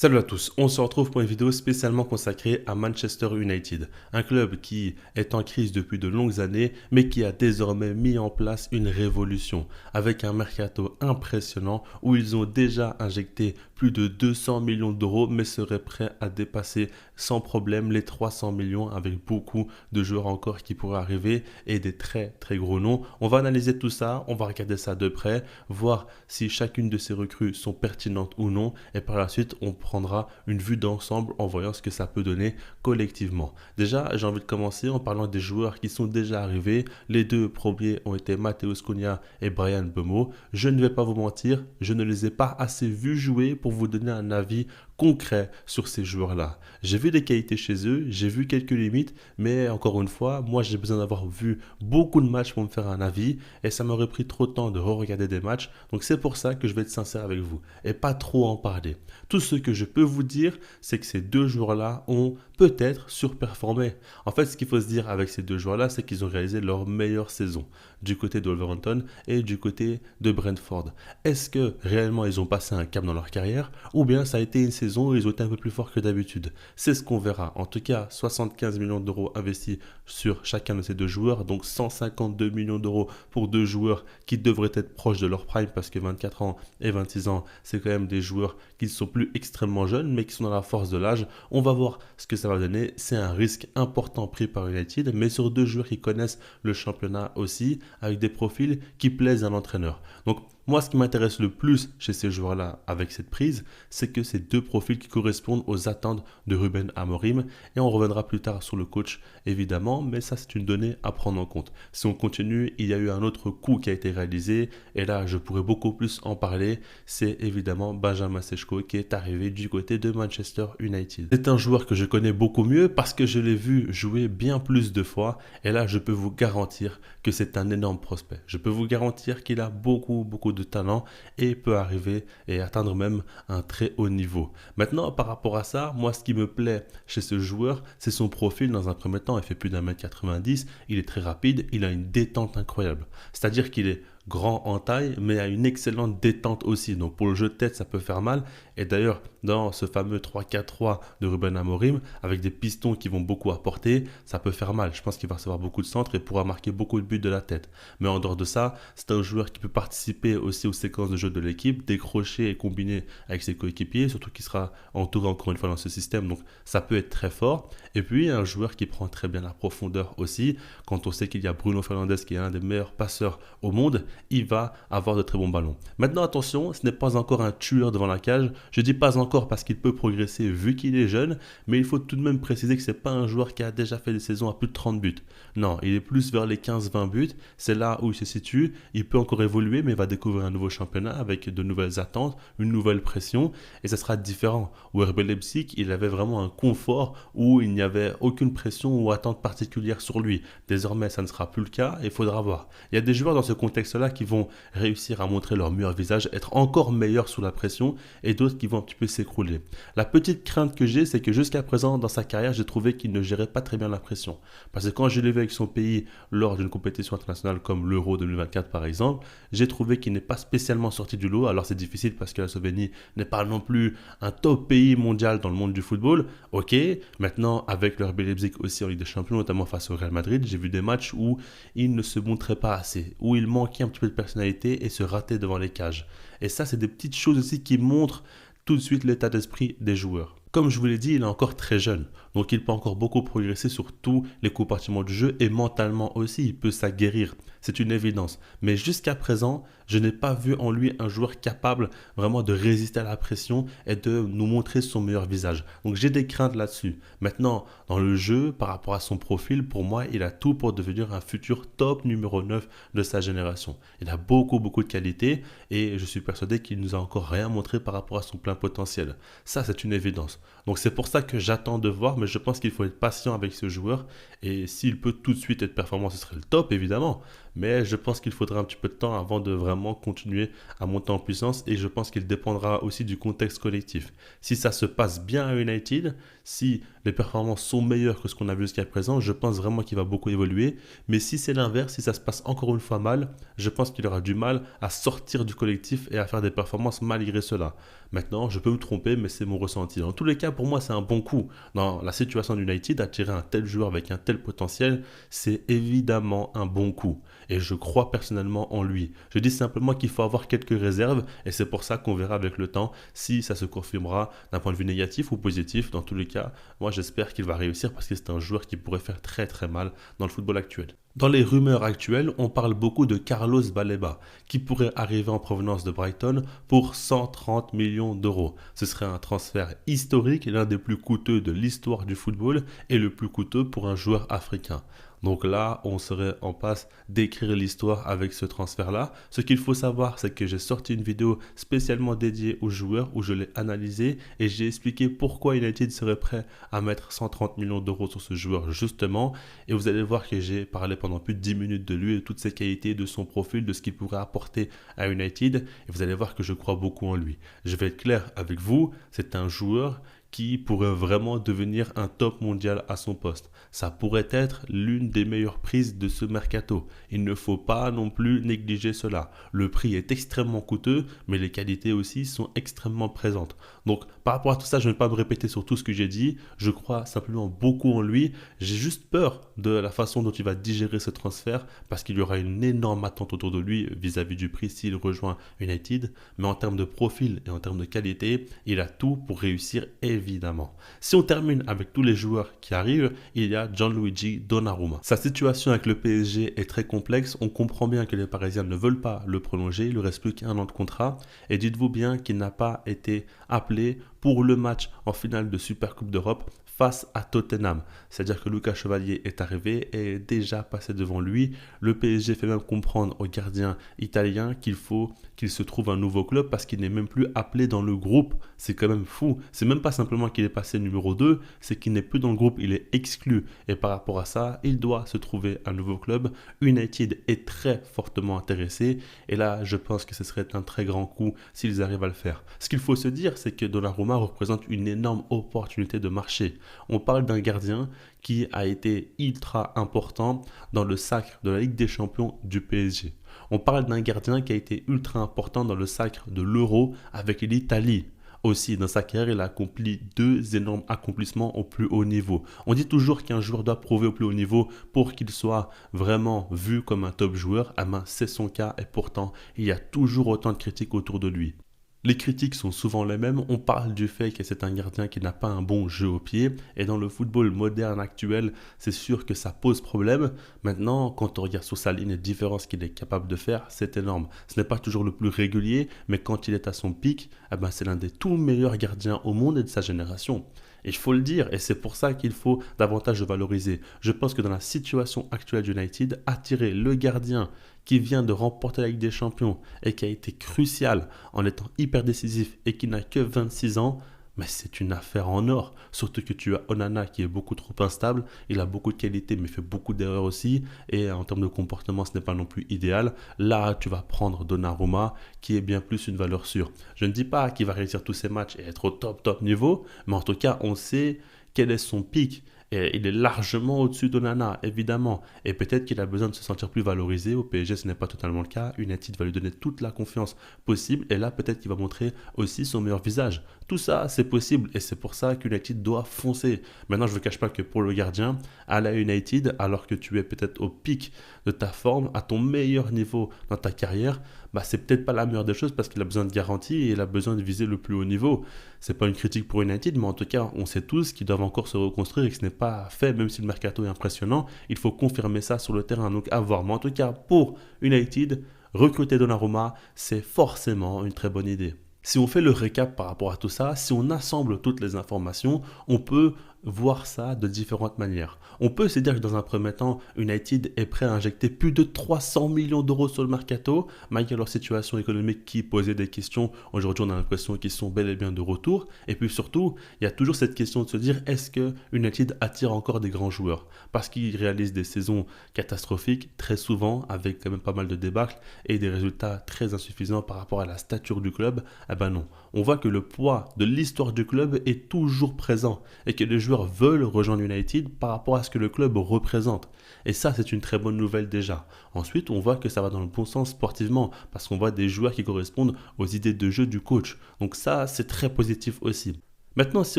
Salut à tous, on se retrouve pour une vidéo spécialement consacrée à Manchester United, un club qui est en crise depuis de longues années mais qui a désormais mis en place une révolution avec un mercato impressionnant où ils ont déjà injecté plus de 200 millions d'euros mais seraient prêts à dépasser sans problème les 300 millions avec beaucoup de joueurs encore qui pourraient arriver et des très très gros noms. On va analyser tout ça, on va regarder ça de près, voir si chacune de ces recrues sont pertinentes ou non et par la suite on prendra une vue d'ensemble en voyant ce que ça peut donner collectivement. Déjà, j'ai envie de commencer en parlant des joueurs qui sont déjà arrivés. Les deux premiers ont été Matheus Cunha et Bryan Mbeumo. Je ne vais pas vous mentir, je ne les ai pas assez vus jouer pour vous donner un avis concret sur ces joueurs-là. J'ai vu des qualités chez eux, j'ai vu quelques limites, mais encore une fois, moi j'ai besoin d'avoir vu beaucoup de matchs pour me faire un avis et ça m'aurait pris trop de temps de re-regarder des matchs. Donc c'est pour ça que je vais être sincère avec vous et pas trop en parler. Tout ce que je peux vous dire, c'est que ces deux joueurs-là ont peut-être surperformé. En fait, ce qu'il faut se dire avec ces deux joueurs-là, c'est qu'ils ont réalisé leur meilleure saison du côté de Wolverhampton et du côté de Brentford. Est-ce que réellement ils ont passé un cap dans leur carrière ou bien ça a été une saison où ils ont été un peu plus forts que d'habitude? C'est ce qu'on verra. En tout cas, 75 millions d'euros investis sur chacun de ces deux joueurs, donc 152 millions d'euros pour deux joueurs qui devraient être proches de leur prime parce que 24 ans et 26 ans, c'est quand même des joueurs qui ne sont plus extrêmement jeunes mais qui sont dans la force de l'âge. On va voir ce que ça va donner. C'est un risque important pris par United, mais sur deux joueurs qui connaissent le championnat aussi, avec des profils qui plaisent à l'entraîneur. Donc moi, ce qui m'intéresse le plus chez ces joueurs-là avec cette prise, c'est que c'est deux profils qui correspondent aux attentes de Ruben Amorim. Et on reviendra plus tard sur le coach, évidemment, mais ça, c'est une donnée à prendre en compte. Si on continue, il y a eu un autre coup qui a été réalisé, et là, je pourrais beaucoup plus en parler. C'est évidemment Benjamin Sesko qui est arrivé du côté de Manchester United. C'est un joueur que je connais beaucoup mieux parce que je l'ai vu jouer bien plus de fois, et là, je peux vous garantir que c'est un énorme prospect. Je peux vous garantir qu'il a beaucoup de talent et peut arriver et atteindre même un très haut niveau. Maintenant, par rapport à ça, moi, ce qui me plaît chez ce joueur, c'est son profil dans un premier temps. Il fait plus d'1m90, il est très rapide, il a une détente incroyable. C'est-à-dire qu'il est grand en taille, mais a une excellente détente aussi. Donc pour le jeu de tête, ça peut faire mal. Et d'ailleurs, dans ce fameux 3-4-3 de Ruben Amorim, avec des pistons qui vont beaucoup apporter, ça peut faire mal. Je pense qu'il va recevoir beaucoup de centres et pourra marquer beaucoup de buts de la tête. Mais en dehors de ça, c'est un joueur qui peut participer aussi aux séquences de jeu de l'équipe, décrocher et combiner avec ses coéquipiers, surtout qu'il sera entouré encore une fois dans ce système. Donc ça peut être très fort. Et puis un joueur qui prend très bien la profondeur aussi. Quand on sait qu'il y a Bruno Fernandes qui est un des meilleurs passeurs au monde, il va avoir de très bons ballons. Maintenant, attention, ce n'est pas encore un tueur devant la cage. Je dis pas encore parce qu'il peut progresser vu qu'il est jeune, mais il faut tout de même préciser que ce n'est pas un joueur qui a déjà fait des saisons à plus de 30 buts. Non, il est plus vers les 15-20 buts. C'est là où il se situe. Il peut encore évoluer, mais il va découvrir un nouveau championnat avec de nouvelles attentes, une nouvelle pression, et ça sera différent. Au RB Leipzig, il avait vraiment un confort où il n'y avait aucune pression ou attente particulière sur lui. Désormais, ça ne sera plus le cas et il faudra voir. Il y a des joueurs dans ce contexte-là qui vont réussir à montrer leur meilleur visage, être encore meilleurs sous la pression, et d'autres qui vont un petit peu s'écrouler. La petite crainte que j'ai, c'est que jusqu'à présent, dans sa carrière, j'ai trouvé qu'il ne gérait pas très bien la pression. Parce que quand je l'ai vu avec son pays lors d'une compétition internationale comme l'Euro 2024 par exemple, j'ai trouvé qu'il n'est pas spécialement sorti du lot. Alors c'est difficile parce que la Slovénie n'est pas non plus un top pays mondial dans le monde du football. Ok, maintenant avec le RB Leipzig aussi en Ligue des Champions, notamment face au Real Madrid, j'ai vu des matchs où il ne se montrait pas assez, où il manquait un petit peu de personnalité et se ratait devant les cages. Et ça, c'est des petites choses aussi qui montrent tout de suite l'état d'esprit des joueurs. Comme je vous l'ai dit, il est encore très jeune, donc il peut encore beaucoup progresser sur tous les compartiments du jeu et mentalement aussi, il peut s'aguerrir, c'est une évidence. Mais jusqu'à présent, je n'ai pas vu en lui un joueur capable vraiment de résister à la pression et de nous montrer son meilleur visage. Donc j'ai des craintes là-dessus. Maintenant, dans le jeu, par rapport à son profil, pour moi, il a tout pour devenir un futur top numéro 9 de sa génération. Il a beaucoup de qualités et je suis persuadé qu'il nous a encore rien montré par rapport à son plein potentiel. Ça, c'est une évidence. Donc c'est pour ça que j'attends de voir, mais je pense qu'il faut être patient avec ce joueur. Et s'il peut tout de suite être performant, ce serait le top, évidemment. Mais je pense qu'il faudra un petit peu de temps avant de vraiment continuer à monter en puissance. Et je pense qu'il dépendra aussi du contexte collectif. Si ça se passe bien à United, si les performances sont meilleures que ce qu'on a vu jusqu'à présent, je pense vraiment qu'il va beaucoup évoluer. Mais si c'est l'inverse, si ça se passe encore une fois mal, je pense qu'il aura du mal à sortir du collectif et à faire des performances malgré cela. Maintenant, je peux me tromper, mais c'est mon ressenti. Dans tous les cas, pour moi, c'est un bon coup. Dans la situation d'United, attirer un tel joueur avec un tel potentiel, c'est évidemment un bon coup. Et je crois personnellement en lui. Je dis simplement qu'il faut avoir quelques réserves et c'est pour ça qu'on verra avec le temps si ça se confirmera d'un point de vue négatif ou positif. Dans tous les cas, moi j'espère qu'il va réussir parce que c'est un joueur qui pourrait faire très très mal dans le football actuel. Dans les rumeurs actuelles, on parle beaucoup de Carlos Baleba, qui pourrait arriver en provenance de Brighton pour 130 millions d'euros. Ce serait un transfert historique, l'un des plus coûteux de l'histoire du football et le plus coûteux pour un joueur africain. Donc là, on serait en passe d'écrire l'histoire avec ce transfert-là. Ce qu'il faut savoir, c'est que j'ai sorti une vidéo spécialement dédiée aux joueurs où je l'ai analysé et j'ai expliqué pourquoi United serait prêt à mettre 130 millions d'euros sur ce joueur justement. Et vous allez voir que j'ai parlé pendant plus de 10 minutes de lui, de toutes ses qualités, de son profil, de ce qu'il pourrait apporter à United. Et vous allez voir que je crois beaucoup en lui. Je vais être clair avec vous, c'est un joueur qui pourrait vraiment devenir un top mondial à son poste. Ça pourrait être l'une des meilleures prises de ce mercato. Il ne faut pas non plus négliger cela. Le prix est extrêmement coûteux, mais les qualités aussi sont extrêmement présentes. Donc par rapport à tout ça, je ne vais pas me répéter sur tout ce que j'ai dit. Je crois simplement beaucoup en lui. J'ai juste peur de la façon dont il va digérer ce transfert parce qu'il y aura une énorme attente autour de lui vis-à-vis du prix s'il rejoint United. Mais en termes de profil et en termes de qualité, il a tout pour réussir évidemment. Si on termine avec tous les joueurs qui arrivent, il y a Gianluigi Donnarumma. Sa situation avec le PSG est très complexe. On comprend bien que les Parisiens ne veulent pas le prolonger. Il ne reste plus qu'un an de contrat. Et dites-vous bien qu'il n'a pas été appelé pour le match en finale de Super Coupe d'Europe face à Tottenham. C'est-à-dire que Lucas Chevalier est arrivé et est déjà passé devant lui. Le PSG fait même comprendre au gardien italien qu'il faut qu'il se trouve un nouveau club parce qu'il n'est même plus appelé dans le groupe. C'est quand même fou. C'est même pas simplement qu'il est passé numéro 2, c'est qu'il n'est plus dans le groupe, il est exclu. Et par rapport à ça, il doit se trouver un nouveau club. United est très fortement intéressé et là, je pense que ce serait un très grand coup s'ils arrivent à le faire. Ce qu'il faut se dire, c'est que Donnarumma représente une énorme opportunité de marché. On parle d'un gardien qui a été ultra important dans le sacre de la Ligue des Champions du PSG. On parle d'un gardien qui a été ultra important dans le sacre de l'Euro avec l'Italie. Aussi, dans sa carrière, il a accompli 2 énormes accomplissements au plus haut niveau. On dit toujours qu'un joueur doit prouver au plus haut niveau pour qu'il soit vraiment vu comme un top joueur. Ah ben, c'est son cas et pourtant, il y a toujours autant de critiques autour de lui. Les critiques sont souvent les mêmes. On parle du fait que c'est un gardien qui n'a pas un bon jeu au pied. Et dans le football moderne actuel, c'est sûr que ça pose problème. Maintenant, quand on regarde sur sa ligne les différences qu'il est capable de faire, c'est énorme. Ce n'est pas toujours le plus régulier, mais quand il est à son pic, eh ben, c'est l'un des tout meilleurs gardiens au monde et de sa génération. Et il faut le dire, et c'est pour ça qu'il faut davantage le valoriser. Je pense que dans la situation actuelle d'United, attirer le gardien qui vient de remporter la Ligue des Champions et qui a été crucial en étant hyper décisif et qui n'a que 26 ans, mais c'est une affaire en or. Surtout que tu as Onana qui est beaucoup trop instable. Il a beaucoup de qualités mais fait beaucoup d'erreurs aussi. Et en termes de comportement, ce n'est pas non plus idéal. Là, tu vas prendre Donnarumma qui est bien plus une valeur sûre. Je ne dis pas qu'il va réussir tous ses matchs et être au top niveau. Mais en tout cas, on sait quel est son pic. Et il est largement au-dessus d'Onana, évidemment. Et peut-être qu'il a besoin de se sentir plus valorisé. Au PSG, ce n'est pas totalement le cas. United va lui donner toute la confiance possible. Et là, peut-être qu'il va montrer aussi son meilleur visage. Tout ça, c'est possible. Et c'est pour ça qu'United doit foncer. Maintenant, je ne vous cache pas que pour le gardien, à la United, alors que tu es peut-être au pic de ta forme, à ton meilleur niveau dans ta carrière, bah, c'est peut-être pas la meilleure des choses parce qu'il a besoin de garantie et il a besoin de viser le plus haut niveau. C'est pas une critique pour United, mais en tout cas, on sait tous qu'ils doivent encore se reconstruire et que ce n'est pas fait, même si le mercato est impressionnant. Il faut confirmer ça sur le terrain, donc à voir. Mais en tout cas, pour United, recruter Donnarumma, c'est forcément une très bonne idée. Si on fait le récap par rapport à tout ça, si on assemble toutes les informations, on peut voir ça de différentes manières. On peut se dire que dans un premier temps, United est prêt à injecter plus de 300 millions d'euros sur le mercato, malgré leur situation économique qui posait des questions. Aujourd'hui, on a l'impression qu'ils sont bel et bien de retour. Et puis surtout, il y a toujours cette question de se dire, est-ce que United attire encore des grands joueurs? Parce qu'ils réalisent des saisons catastrophiques, très souvent, avec quand même pas mal de débâcles et des résultats très insuffisants par rapport à la stature du club. Eh ben non, On voit que le poids de l'histoire du club est toujours présent et que les joueurs veulent rejoindre United par rapport à ce que le club représente. Et ça, c'est une très bonne nouvelle déjà. Ensuite, on voit que ça va dans le bon sens sportivement parce qu'on voit des joueurs qui correspondent aux idées de jeu du coach. Donc ça, c'est très positif aussi. Maintenant, si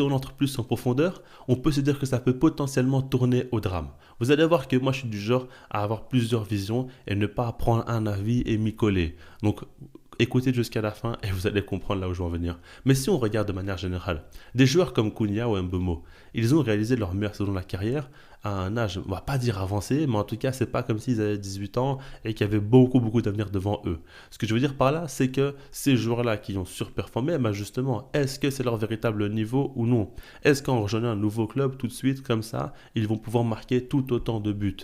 on entre plus en profondeur, on peut se dire que ça peut potentiellement tourner au drame. Vous allez voir que moi, je suis du genre à avoir plusieurs visions et ne pas prendre un avis et m'y coller. Donc, écoutez jusqu'à la fin et vous allez comprendre là où je veux en venir. Mais si on regarde de manière générale, des joueurs comme Cunha ou Mbeumo, ils ont réalisé leur meilleure saison de la carrière à un âge, on va pas dire avancé, mais en tout cas, c'est pas comme s'ils avaient 18 ans et qu'il y avait beaucoup d'avenir devant eux. Ce que je veux dire par là, c'est que ces joueurs-là qui ont surperformé, ben justement, est-ce que c'est leur véritable niveau ou non? Est-ce qu'en rejoignant un nouveau club tout de suite, comme ça, ils vont pouvoir marquer tout autant de buts?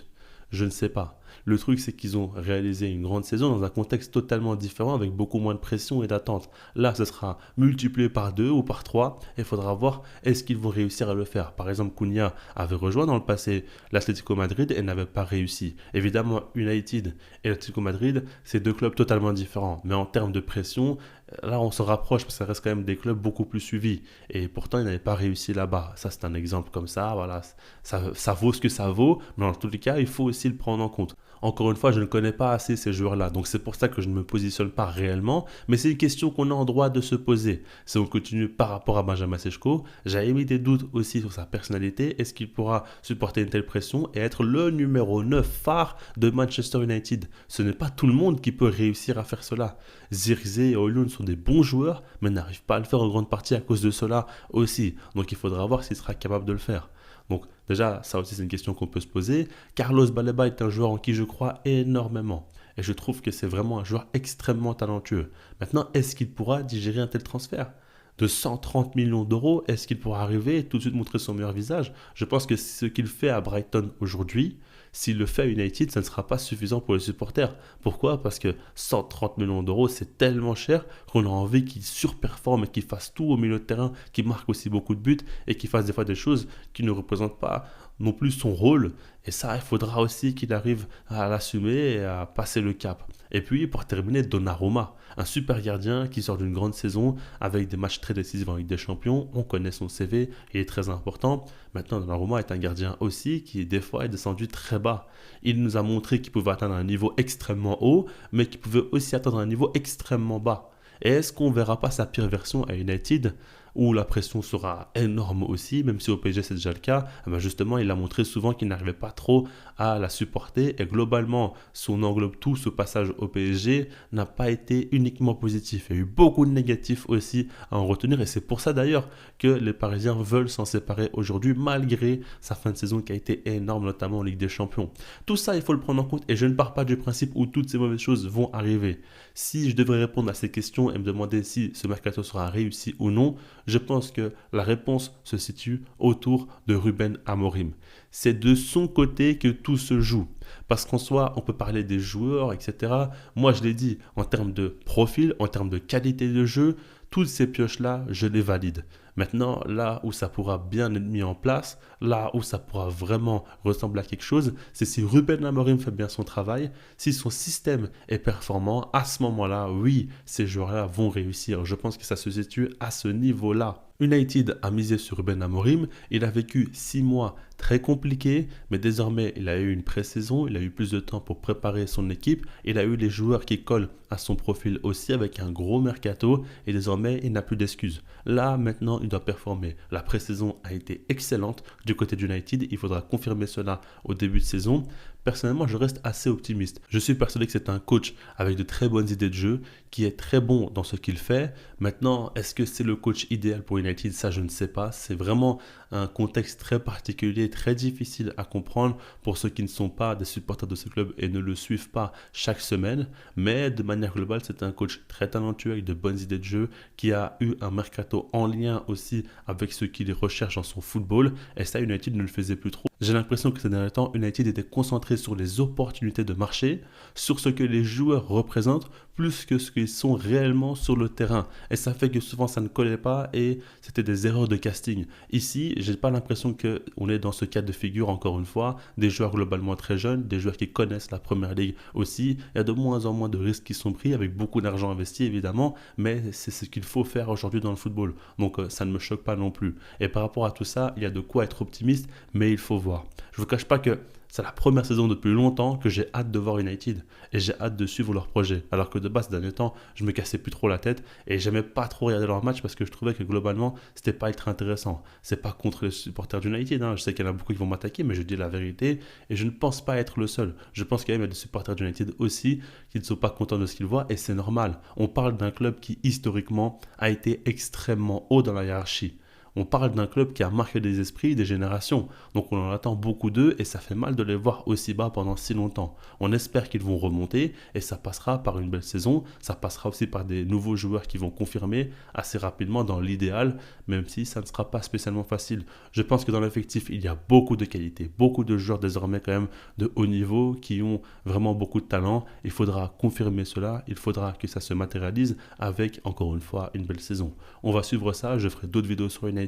Je ne sais pas. Le truc, c'est qu'ils ont réalisé une grande saison dans un contexte totalement différent avec beaucoup moins de pression et d'attente. Là, ce sera multiplié par 2 ou par 3 et il faudra voir est-ce qu'ils vont réussir à le faire. Par exemple, Cunha avait rejoint dans le passé l'Atlético Madrid et n'avait pas réussi. Évidemment, United et l'Atlético Madrid, c'est deux clubs totalement différents. Mais en termes de pression, là, on se rapproche parce que ça reste quand même des clubs beaucoup plus suivis. Et pourtant, ils n'avaient pas réussi là-bas. Ça, c'est un exemple comme ça. Voilà, ça vaut ce que ça vaut. Mais dans tous les cas, il faut aussi le prendre en compte. Encore une fois, je ne connais pas assez ces joueurs-là. Donc, c'est pour ça que je ne me positionne pas réellement. Mais c'est une question qu'on a en droit de se poser. Si on continue par rapport à Benjamin Sesko, j'ai émis des doutes aussi sur sa personnalité. Est-ce qu'il pourra supporter une telle pression et être le numéro 9 phare de Manchester United? Ce n'est pas tout le monde qui peut réussir à faire cela. Zirkzee et Højlund sont des bons joueurs, mais n'arrivent pas à le faire en grande partie à cause de cela aussi. Donc il faudra voir s'il sera capable de le faire. Donc déjà, ça aussi c'est une question qu'on peut se poser. Carlos Baleba est un joueur en qui je crois énormément. Et je trouve que c'est vraiment un joueur extrêmement talentueux. Maintenant, est-ce qu'il pourra digérer un tel transfert de 130 millions d'euros? Est-ce qu'il pourra arriver et tout de suite montrer son meilleur visage? Je pense que ce qu'il fait à Brighton aujourd'hui, s'il le fait à United, ça ne sera pas suffisant pour les supporters. Pourquoi? Parce que 130 millions d'euros, c'est tellement cher qu'on a envie qu'il surperforme et qu'il fasse tout au milieu de terrain, qu'il marque aussi beaucoup de buts et qu'il fasse des fois des choses qui ne représentent pas non plus son rôle. Et ça, il faudra aussi qu'il arrive à l'assumer et à passer le cap. Et puis, pour terminer, Donnarumma, un super gardien qui sort d'une grande saison avec des matchs très décisifs en Ligue des Champions. On connaît son CV, il est très important. Maintenant, Donnarumma est un gardien aussi qui, des fois, est descendu très bas. Il nous a montré qu'il pouvait atteindre un niveau extrêmement haut, mais qu'il pouvait aussi atteindre un niveau extrêmement bas. Et est-ce qu'on ne verra pas sa pire version à United où la pression sera énorme aussi, même si au PSG c'est déjà le cas? Ben justement, il a montré souvent qu'il n'arrivait pas trop à la supporter et globalement, si on englobe tout, ce passage au PSG n'a pas été uniquement positif. Il y a eu beaucoup de négatifs aussi à en retenir et c'est pour ça d'ailleurs que les Parisiens veulent s'en séparer aujourd'hui malgré sa fin de saison qui a été énorme, notamment en Ligue des Champions. Tout ça, il faut le prendre en compte et je ne pars pas du principe où toutes ces mauvaises choses vont arriver. Si je devrais répondre à ces questions et me demander si ce mercato sera réussi ou non, je pense que la réponse se situe autour de Ruben Amorim. C'est de son côté que tout se joue. Parce qu'en soi, on peut parler des joueurs, etc. Moi, je l'ai dit, en termes de profil, en termes de qualité de jeu, toutes ces pioches-là, je les valide. Maintenant, là où ça pourra bien être mis en place, là où ça pourra vraiment ressembler à quelque chose, c'est si Ruben Amorim fait bien son travail, si son système est performant, à ce moment-là, oui, ces joueurs-là vont réussir. Je pense que ça se situe à ce niveau-là. United a misé sur Ruben Amorim, il a vécu 6 mois très compliqués, mais désormais il a eu une pré-saison, il a eu plus de temps pour préparer son équipe, il a eu les joueurs qui collent à son profil aussi avec un gros mercato et désormais il n'a plus d'excuses. Là maintenant il doit performer. La pré-saison a été excellente du côté d'United, il faudra confirmer cela au début de saison. Personnellement, je reste assez optimiste. Je suis persuadé que c'est un coach avec de très bonnes idées de jeu, qui est très bon dans ce qu'il fait. Maintenant, est-ce que c'est le coach idéal pour United? Ça, je ne sais pas. C'est vraiment un contexte très particulier, très difficile à comprendre pour ceux qui ne sont pas des supporters de ce club et ne le suivent pas chaque semaine. Mais de manière globale, c'est un coach très talentueux avec de bonnes idées de jeu, qui a eu un mercato en lien aussi avec ce qu'il recherche dans son football. Et ça, United ne le faisait plus trop. J'ai l'impression que ces derniers temps, United était concentré sur les opportunités de marché, sur ce que les joueurs représentent, plus que ce qu'ils sont réellement sur le terrain. Et ça fait que souvent ça ne collait pas et c'était des erreurs de casting. Ici, j'ai pas l'impression qu'on est dans ce cas de figure, encore une fois, des joueurs globalement très jeunes, des joueurs qui connaissent la première ligue aussi. Il y a de moins en moins de risques qui sont pris avec beaucoup d'argent investi évidemment, mais c'est ce qu'il faut faire aujourd'hui dans le football. Donc ça ne me choque pas non plus. Et par rapport à tout ça, il y a de quoi être optimiste, mais il faut voir. Je ne vous cache pas que c'est la première saison depuis longtemps que j'ai hâte de voir United et j'ai hâte de suivre leur projet. Alors que de base, ces derniers temps, je me cassais plus trop la tête et j'aimais pas trop regarder leur match parce que je trouvais que globalement, c'était pas ultra intéressant. C'est pas contre les supporters d'United, hein. Je sais qu'il y en a beaucoup qui vont m'attaquer, mais je dis la vérité et je ne pense pas être le seul. Je pense qu'il y a des supporters d'United aussi qui ne sont pas contents de ce qu'ils voient et c'est normal. On parle d'un club qui historiquement a été extrêmement haut dans la hiérarchie. On parle d'un club qui a marqué des esprits, des générations. Donc on en attend beaucoup d'eux et ça fait mal de les voir aussi bas pendant si longtemps. On espère qu'ils vont remonter et ça passera par une belle saison. Ça passera aussi par des nouveaux joueurs qui vont confirmer assez rapidement dans l'idéal, même si ça ne sera pas spécialement facile. Je pense que dans l'effectif, il y a beaucoup de qualité, beaucoup de joueurs désormais quand même de haut niveau qui ont vraiment beaucoup de talent. Il faudra confirmer cela, il faudra que ça se matérialise avec, encore une fois, une belle saison. On va suivre ça, je ferai d'autres vidéos sur United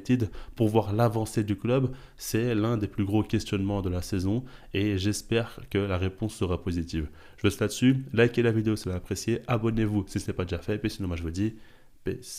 pour voir l'avancée du club. C'est l'un des plus gros questionnements de la saison et j'espère que la réponse sera positive. Je vous laisse là-dessus, likez la vidéo si vous l'avez appréciée, abonnez-vous si ce n'est pas déjà fait et puis sinon moi je vous dis peace.